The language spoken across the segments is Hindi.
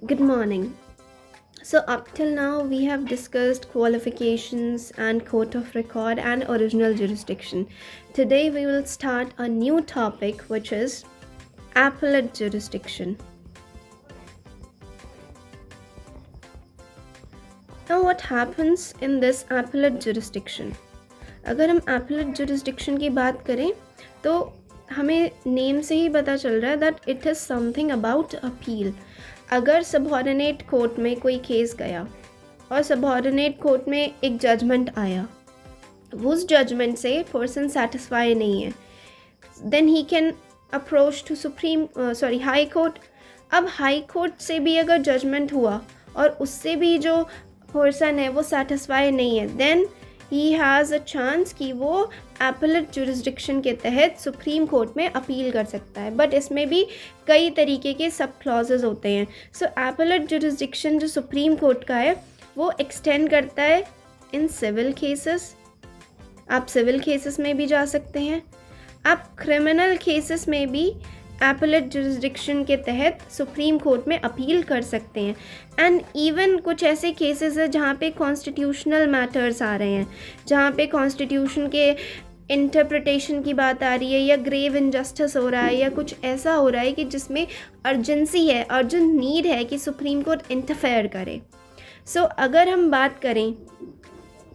Good morning. So, up till now, we have discussed qualifications and court of record and original jurisdiction. Today, we will start a new topic which is appellate jurisdiction. Now, what happens in this appellate jurisdiction? अगर हम appellate jurisdiction की बात करें तो हमें नेम से ही पता चल रहा है that it is something about appeal. अगर सबऑर्डिनेट कोर्ट में कोई केस गया और सबऑर्डिनेट कोर्ट में एक जजमेंट आया, उस जजमेंट से पर्सन सेटिस्फाई नहीं है, then he can approach to high court. अब हाई कोर्ट से भी अगर जजमेंट हुआ और उससे भी जो पर्सन है वो सेटिस्फाई नहीं है, then he has a chance कि वो एपेलेट जुरिस्डिक्शन के तहत सुप्रीम कोर्ट में अपील कर सकता है. बट इसमें भी कई तरीके के सब क्लॉजेज होते हैं. सो एपेलेट जुरिस्डिक्शन जो सुप्रीम कोर्ट का है वो एक्सटेंड करता है इन सिविल केसेस. आप सिविल केसेस में भी जा सकते हैं, आप क्रिमिनल केसेस में भी एपेलेट जुरिस्डिक्शन के तहत सुप्रीम कोर्ट में अपील कर सकते हैं. एंड इवन कुछ ऐसे केसेस है जहाँ पे कॉन्स्टिट्यूशनल मैटर्स आ रहे हैं, जहाँ पे कॉन्स्टिट्यूशन के इंटरप्रिटेशन की बात आ रही है या ग्रेव इनजस्टिस हो रहा है या कुछ ऐसा हो रहा है कि जिसमें अर्जेंसी है, अर्जेंट नीड है कि सुप्रीम कोर्ट इंटरफेयर करे. सो अगर हम बात करें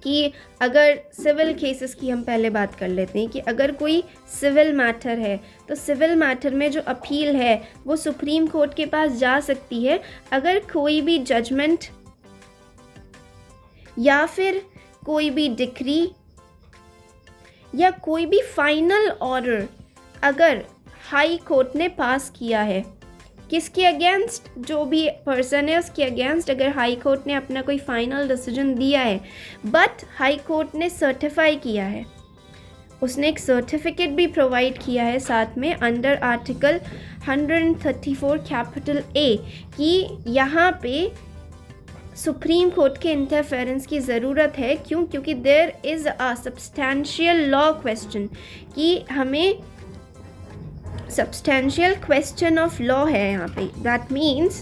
कि अगर सिविल केसेस की हम पहले बात कर लेते हैं कि अगर कोई सिविल मैटर है तो सिविल मैटर में जो अपील है वो सुप्रीम कोर्ट के पास जा सकती है अगर कोई भी जजमेंट या फिर कोई भी डिक्री या कोई भी फाइनल ऑर्डर अगर हाई कोर्ट ने पास किया है. किसके अगेंस्ट? जो भी पर्सन है उसके अगेंस्ट अगर हाई कोर्ट ने अपना कोई फाइनल डिसीजन दिया है बट हाई कोर्ट ने सर्टिफाई किया है, उसने एक सर्टिफिकेट भी प्रोवाइड किया है साथ में अंडर आर्टिकल 134 कैपिटल ए कि यहाँ पे सुप्रीम कोर्ट के इंटरफेरेंस की ज़रूरत है. क्यों? क्योंकि there is a substantial law question कि हमें सब्सटैंशियल क्वेश्चन ऑफ लॉ है यहाँ पे. दैट मीन्स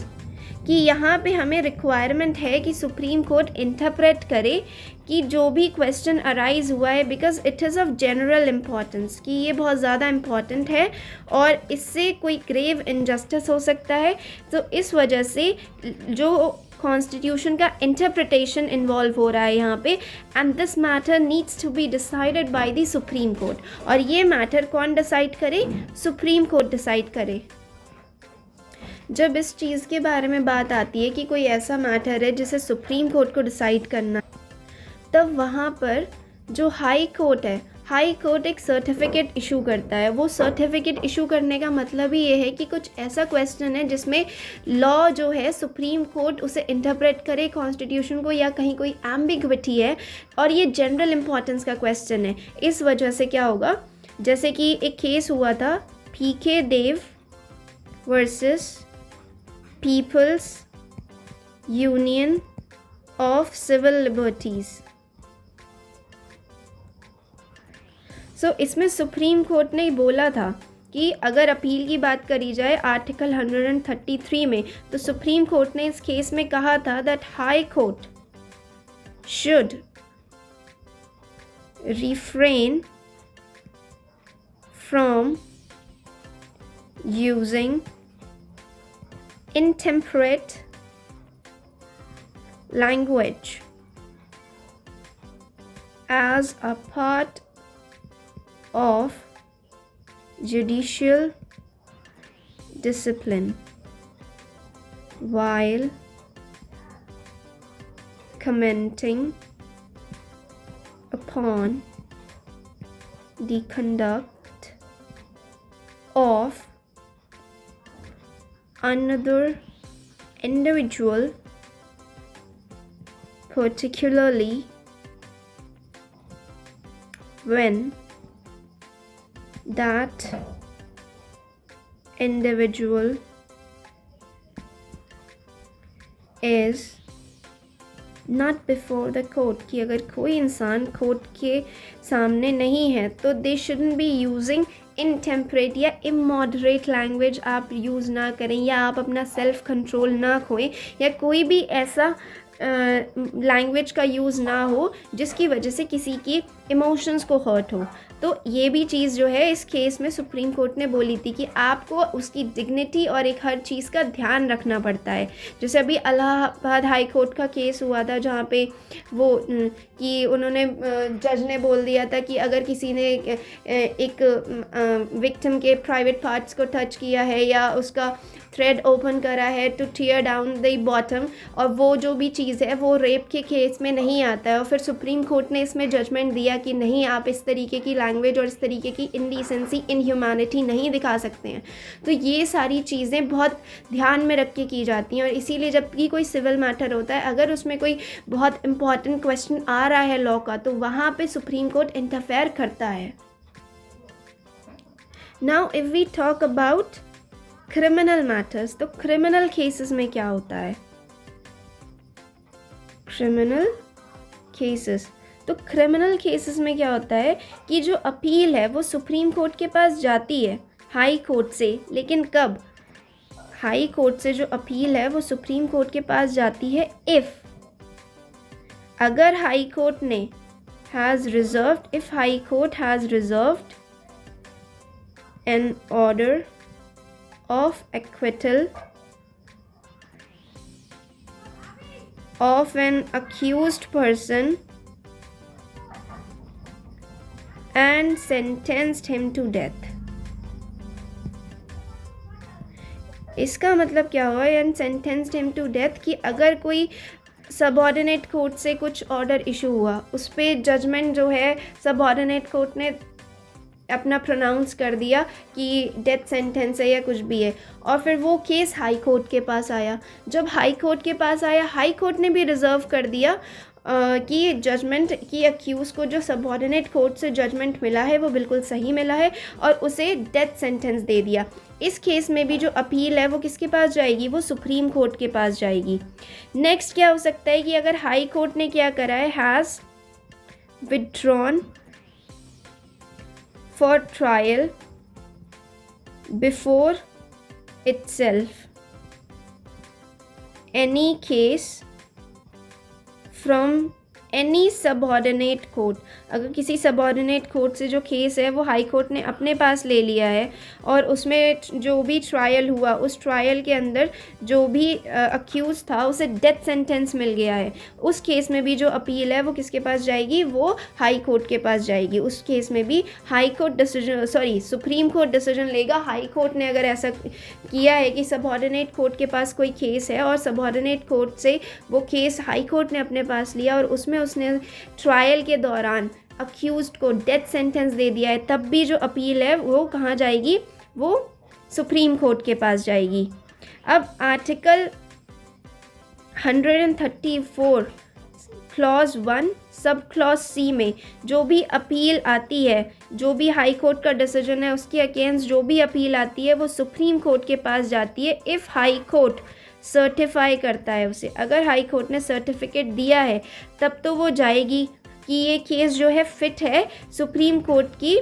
कि यहाँ पे हमें रिक्वायरमेंट है कि सुप्रीम कोर्ट इंटरप्रेट करे कि जो भी क्वेश्चन अराइज हुआ है because it is of general importance, कि ये बहुत ज़्यादा इम्पॉर्टेंट है और इससे कोई ग्रेव इनजस्टिस हो सकता है. तो इस वजह से जो कॉन्स्टिट्यूशन का इंटरप्रिटेशन इन्वॉल्व हो रहा है यहाँ पे, and this matter needs to be decided by the Supreme Court. और ये मैटर कौन डिसाइड करे? सुप्रीम कोर्ट डिसाइड करे. जब इस चीज़ के बारे में बात आती है कि कोई ऐसा मैटर है जिसे सुप्रीम कोर्ट को डिसाइड करना, तब वहाँ पर जो हाई कोर्ट है, हाई कोर्ट एक सर्टिफिकेट इशू करता है. वो सर्टिफिकेट इशू करने का मतलब ही ये है कि कुछ ऐसा क्वेश्चन है जिसमें लॉ जो है सुप्रीम कोर्ट उसे इंटरप्रेट करे कॉन्स्टिट्यूशन को, या कहीं कोई एम्बिग्विटी है और ये जनरल इम्पॉर्टेंस का क्वेश्चन है. इस वजह से क्या होगा, जैसे कि एक केस हुआ था PK Dev versus People's Union of Civil Liberties. So इसमें सुप्रीम कोर्ट ने बोला था कि अगर अपील की बात करी जाए आर्टिकल 133 में, तो सुप्रीम कोर्ट ने इस केस में कहा था that high court should refrain from using intemperate language as a part of judicial discipline while commenting upon the conduct of another individual, particularly when that individual is not before the court. कि अगर कोई इंसान कोर्ट के सामने नहीं है तो they shouldn't be using इनटेम्परेट या इमॉडरेट लैंग्वेज आप यूज़ ना करें, या आप अपना सेल्फ कंट्रोल ना खोएं, या कोई भी ऐसा लैंग्वेज का यूज़ ना हो जिसकी वजह से किसी की इमोशंस को हर्ट हो। तो ये भी चीज़ जो है इस केस में सुप्रीम कोर्ट ने बोली थी कि आपको उसकी डिग्निटी और एक हर चीज़ का ध्यान रखना पड़ता है। जैसे अभी इलाहाबाद हाई कोर्ट का केस हुआ था जहाँ पे वो कि उन्होंने जज ने बोल दिया था कि अगर किसी ने एक विक्टिम के प्राइवेट पार्ट्स को टच किया है या उसका थ्रेड ओपन करा है to tear down the bottom, और वो जो भी चीज़ है वो रेप के केस में नहीं आता है, और फिर सुप्रीम कोर्ट ने इसमें जजमेंट दिया कि नहीं, आप इस तरीके की लैंग्वेज और इस तरीके की इनडिसेंसी, इनह्यूमैनिटी नहीं दिखा सकते हैं। तो ये सारी चीज़ें बहुत ध्यान में रख के की जाती हैं, और इसीलिए जब भी कोई सिविल मैटर होता है, अगर उसमें कोई बहुत इंपॉर्टेंट क्वेश्चन आ रहा है लॉ का, तो वहाँ पे सुप्रीम कोर्ट इंटरफेयर करता है। Now if we talk about criminal matters, तो क्रिमिनल केसेस में क्या होता है? क्रिमिनल केसेस, तो क्रिमिनल केसेस में क्या होता है कि जो अपील है वो सुप्रीम कोर्ट के पास जाती है हाई कोर्ट से, लेकिन कब? हाई कोर्ट से जो अपील है वो सुप्रीम कोर्ट के पास जाती है इफ़ अगर हाई कोर्ट ने has reserved, if high court has reserved an order of acquittal of an accused person and sentenced him to death। इसका मतलब क्या हुआ and sentenced him to death कि अगर कोई सबऑर्डिनेट कोर्ट से कुछ ऑर्डर इशू हुआ, उस पर जजमेंट जो है सबऑर्डिनेट कोर्ट ने अपना प्रोनाउंस कर दिया कि डेथ सेंटेंस है या कुछ भी है, और फिर वो केस हाई कोर्ट के पास आया। जब हाई कोर्ट के पास आया, हाई कोर्ट ने भी रिजर्व कर दिया कि जजमेंट की अक्यूज को जो सबऑर्डिनेट कोर्ट से जजमेंट मिला है वो बिल्कुल सही मिला है, और उसे डेथ सेंटेंस दे दिया। इस केस में भी जो अपील है वो किसके पास जाएगी? वो सुप्रीम कोर्ट के पास जाएगी। नेक्स्ट क्या हो सकता है कि अगर हाई कोर्ट ने क्या करा है, has withdrawn for trial before itself any case from any subordinate court। अगर किसी सबऑर्डिनेट कोर्ट से जो केस है वो हाई कोर्ट ने अपने पास ले लिया है, और उसमें जो भी ट्रायल हुआ उस ट्रायल के अंदर जो भी अक्यूज था उसे डेथ सेंटेंस मिल गया है, उस केस में भी जो अपील है वो किसके पास जाएगी? वो हाई कोर्ट के पास जाएगी। उस केस में भी high court decision, supreme court decision लेगा। हाई कोर्ट ने अगर ऐसा किया है कि सबऑर्डिनेट कोर्ट के पास कोई केस है और सबऑर्डिनेट कोर्ट से वो केस हाई कोर्ट ने अपने पास लिया और उसमें उसने ट्रायल के दौरान अक्यूज्ड को डेथ सेंटेंस दे दिया है, तब भी जो अपील है वो कहाँ जाएगी? वो सुप्रीम कोर्ट के पास जाएगी। अब article 134 clause 1 sub clause C में जो भी अपील आती है, जो भी हाई कोर्ट का डिसीजन है उसके अगेंस्ट जो भी अपील आती है वो सुप्रीम कोर्ट के पास जाती है इफ़ हाई कोर्ट सर्टिफाई करता है उसे। अगर हाई कोर्ट ने सर्टिफिकेट दिया है तब तो वो जाएगी कि ये केस जो है फिट है सुप्रीम कोर्ट की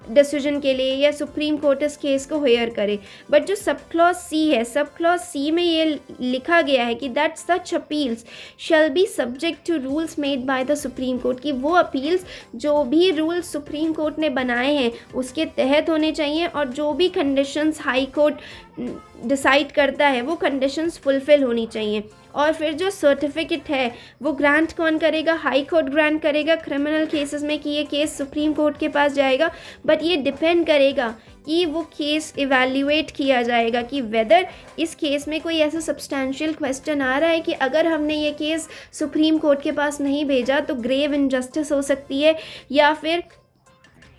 डिसीजन के लिए, या सुप्रीम कोर्ट इस केस को हेयर करे। बट जो सब क्लॉज सी है, सब क्लॉज सी में ये लिखा गया है कि that such appeals shall be subject to rules made by the Supreme Court, कि वो अपील्स जो भी रूल्स सुप्रीम कोर्ट ने बनाए हैं उसके तहत होने चाहिए, और जो भी कंडीशंस हाई कोर्ट डिसाइड करता है वो कंडीशंस फुलफिल होनी चाहिए। और फिर जो सर्टिफिकेट है वो ग्रांट कौन करेगा? हाई कोर्ट ग्रांट करेगा क्रिमिनल केसेस में कि ये केस सुप्रीम कोर्ट के पास जाएगा। बट ये डिपेंड करेगा कि वो केस इवैल्यूएट किया जाएगा कि वेदर इस केस में कोई ऐसा सब्सटैंशियल क्वेश्चन आ रहा है कि अगर हमने ये केस सुप्रीम कोर्ट के पास नहीं भेजा तो ग्रेव इनजस्टिस हो सकती है, या फिर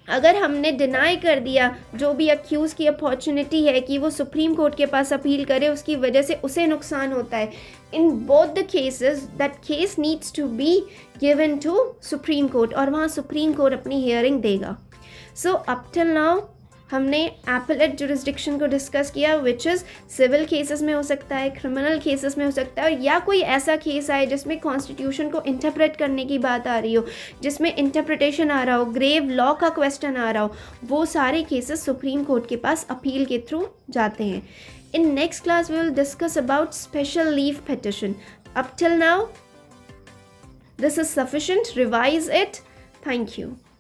अगर हमने डिनाई कर दिया जो भी अक्यूज़ की अपॉर्चुनिटी है कि वो सुप्रीम कोर्ट के पास अपील करे, उसकी वजह से उसे नुकसान होता है। In both the cases that case needs to be given to Supreme Court, और वहाँ सुप्रीम कोर्ट अपनी हियरिंग देगा। सो अप टिल नाउ हमने एपेलेट जुरिस्डिक्शन को डिस्कस किया, विच इज़ सिविल केसेस में हो सकता है, क्रिमिनल केसेस में हो सकता है, या कोई ऐसा केस आए जिसमें कॉन्स्टिट्यूशन को इंटरप्रेट करने की बात आ रही हो, जिसमें इंटरप्रिटेशन आ रहा हो, ग्रेव लॉ का क्वेश्चन आ रहा हो, वो सारे केसेस सुप्रीम कोर्ट के पास अपील के थ्रू जाते हैं. In next class, we will discuss about special leave petition. Up till now, this is sufficient. Revise it. Thank you.